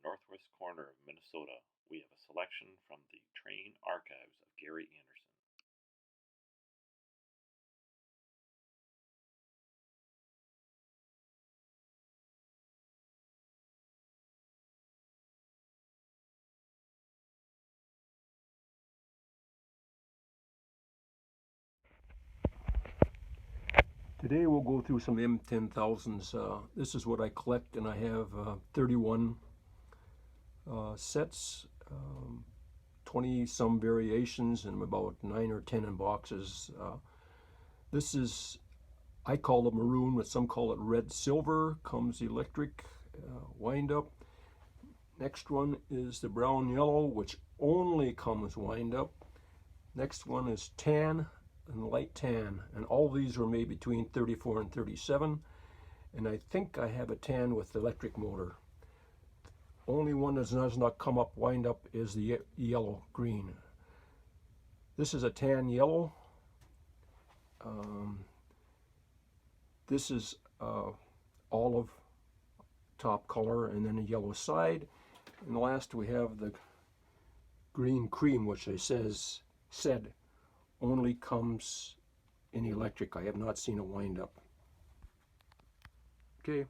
northwest corner of Minnesota, we have a selection from the train archives of Gary Anderson. Today we'll go through some M10000s. This is what I collect, and I have 31 sets, 20 some variations, and about 9 or 10 in boxes. This is, I call it maroon, but some call it red silver. Comes electric wind up. Next one is the brown yellow, which only comes wind up. Next one is tan and light tan, and all these were made between 34 and 37, and I think I have a tan with the electric motor. Only one that does not come up wind up is the yellow green. This is a tan yellow. This is olive top color and then a yellow side, and last we have the green cream, which I said only comes in electric. I have not seen a wind up. Okay.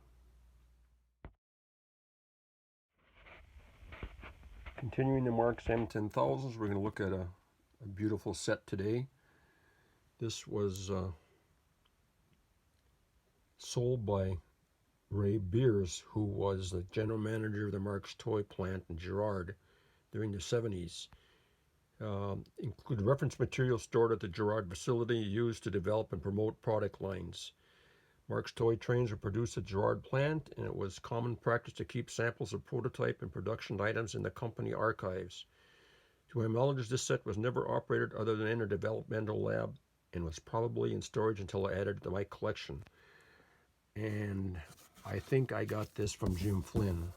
Continuing the Marx M10000s, we're going to look at a beautiful set today. This was sold by Ray Beers, who was the general manager of the Marx toy plant in Girard during the 70s. Included reference material stored at the Girard facility used to develop and promote product lines. Marx toy trains were produced at Girard plant, and it was common practice to keep samples of prototype and production items in the company archives. To my knowledge, this set was never operated other than in a developmental lab and was probably in storage until added to my collection. And I think I got this from Jim Flynn.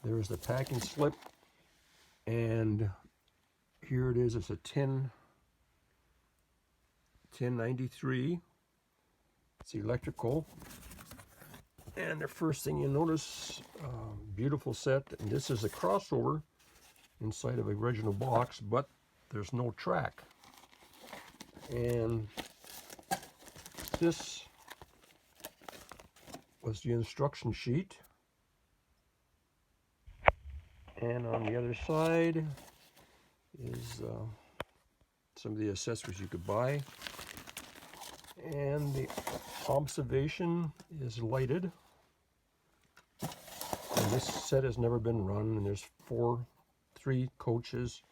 There's the packing slip, and here it is. It's a 1093. It's electrical. And the first thing you notice, beautiful set. And this is a crossover inside of the original box, but there's no track. And this was the instruction sheet. And on the other side is some of the accessories you could buy, and the observation is lighted, and this set has never been run, and there's three coaches,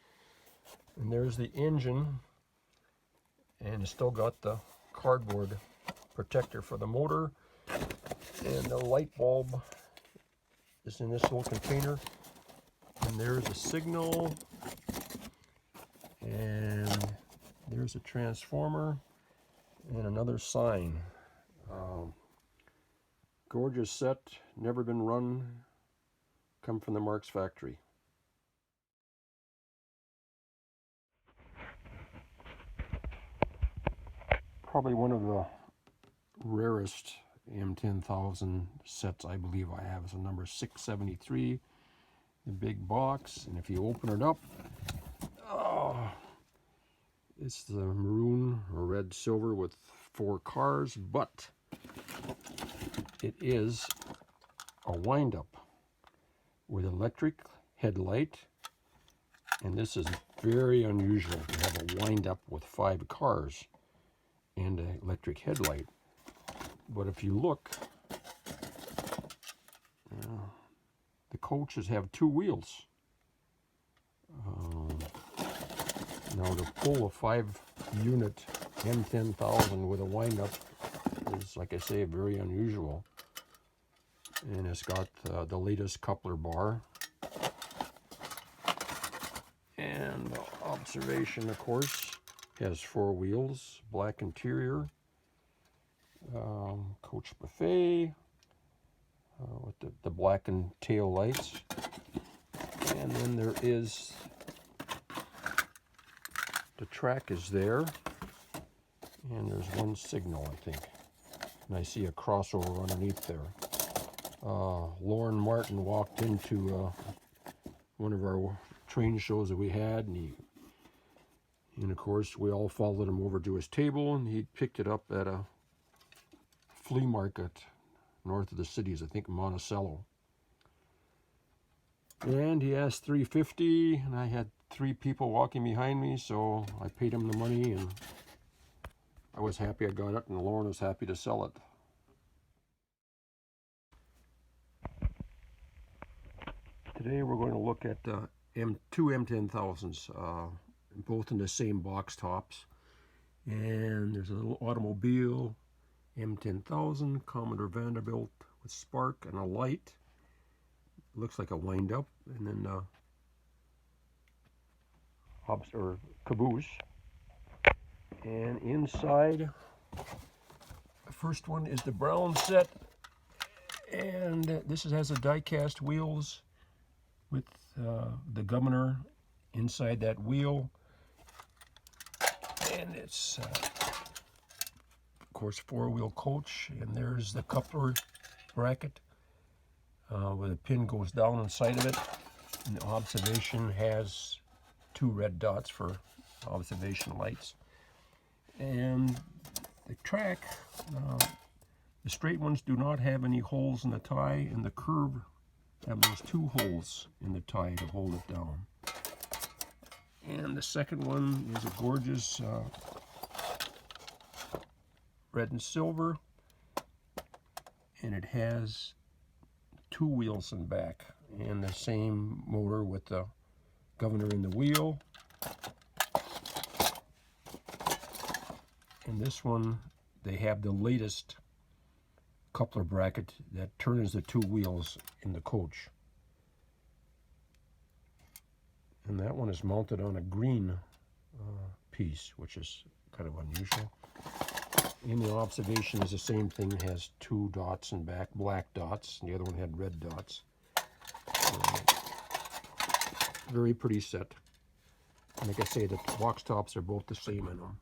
and there's the engine, and it's still got the cardboard protector for the motor, and the light bulb is in this little container, and there's a signal, and there's a transformer and another sign. Gorgeous set, never been run, come from the Marx factory. Probably one of the rarest M10000 sets I believe I have is a number 673, the big box, and if you open it up, it's the maroon or red silver with 4 cars, but it is a wind-up with electric headlight, and this is very unusual to have a wind-up with 5 cars and an electric headlight. But if you look, the coaches have 2 wheels. Now to pull a 5-unit M10000 with a wind-up is, like I say, very unusual. And it's got the latest coupler bar. And the observation, of course, has 4 wheels, black interior, coach buffet with the blackened tail lights. And then there is, the track is there, and there's one signal, I think. And I see a crossover underneath there. Lauren Martin walked into one of our train shows that we had, and of course we all followed him over to his table, and he picked it up at a flea market north of the cities, I think Monticello. And he asked $3.50, and I had 3 people walking behind me, so I paid him the money, and I was happy I got it, and Lauren was happy to sell it. Today we're going to look at two M10000s, both in the same box tops. And there's a little automobile M10000, Commodore Vanderbilt with spark and a light. Looks like a wind-up, and then caboose. And inside, the first one is the brown set, and this has the die-cast wheels with the governor inside that wheel, and it's of course 4-wheel coach, and there's the coupler bracket where the pin goes down inside of it, and the observation has 2 red dots for observation lights. And the track, the straight ones do not have any holes in the tie, and the curve have those 2 holes in the tie to hold it down. And the second one is a gorgeous red and silver, and it has 2 wheels in back, and the same motor with the governor in the wheel. And this one, they have the latest coupler bracket that turns the 2 wheels in the coach. And that one is mounted on a green piece, which is kind of unusual. And the observation is the same thing. It has 2 dots in back, black dots, and the other one had red dots. Very pretty set. And like I say, the box tops are both the same in them.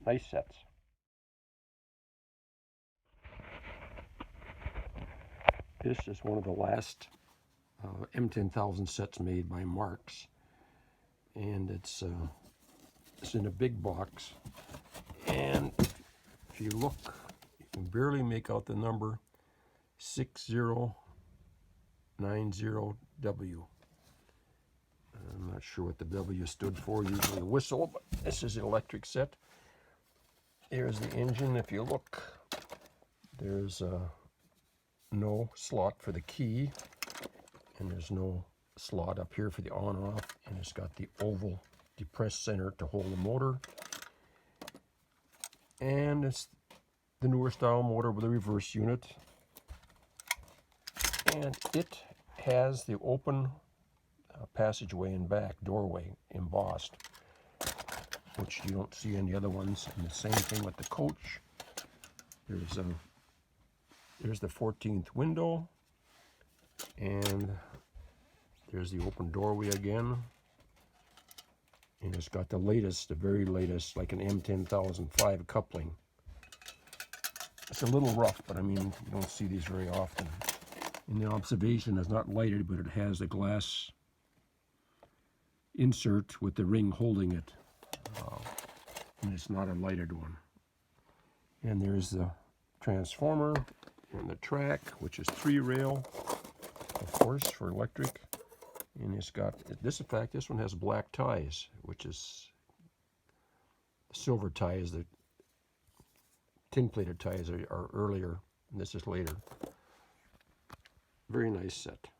Nice sets. This is one of the last M10000 sets made by Marx, and it's in a big box. And if you look, you can barely make out the number 6090W. I'm not sure what the W stood for, usually a whistle, but this is an electric set. Here's the engine. If you look, there's no slot for the key, and there's no slot up here for the on-off, and it's got the oval depressed center to hold the motor. And it's the newer style motor with a reverse unit, and it has the open passageway and back doorway embossed, which you don't see in the other ones. And the same thing with the coach. There's the 14th window, and there's the open doorway again, and it's got the latest, the very latest, like an M10005 coupling. It's a little rough, but I mean, you don't see these very often. And the observation is not lighted, but it has a glass insert with the ring holding it, and it's not a lighted one. And there's the transformer and the track, which is 3-rail, of course, for electric. And it's got this. In fact, this one has black ties, which is silver ties. The tin-plated ties are earlier, and this is later. Very nice set.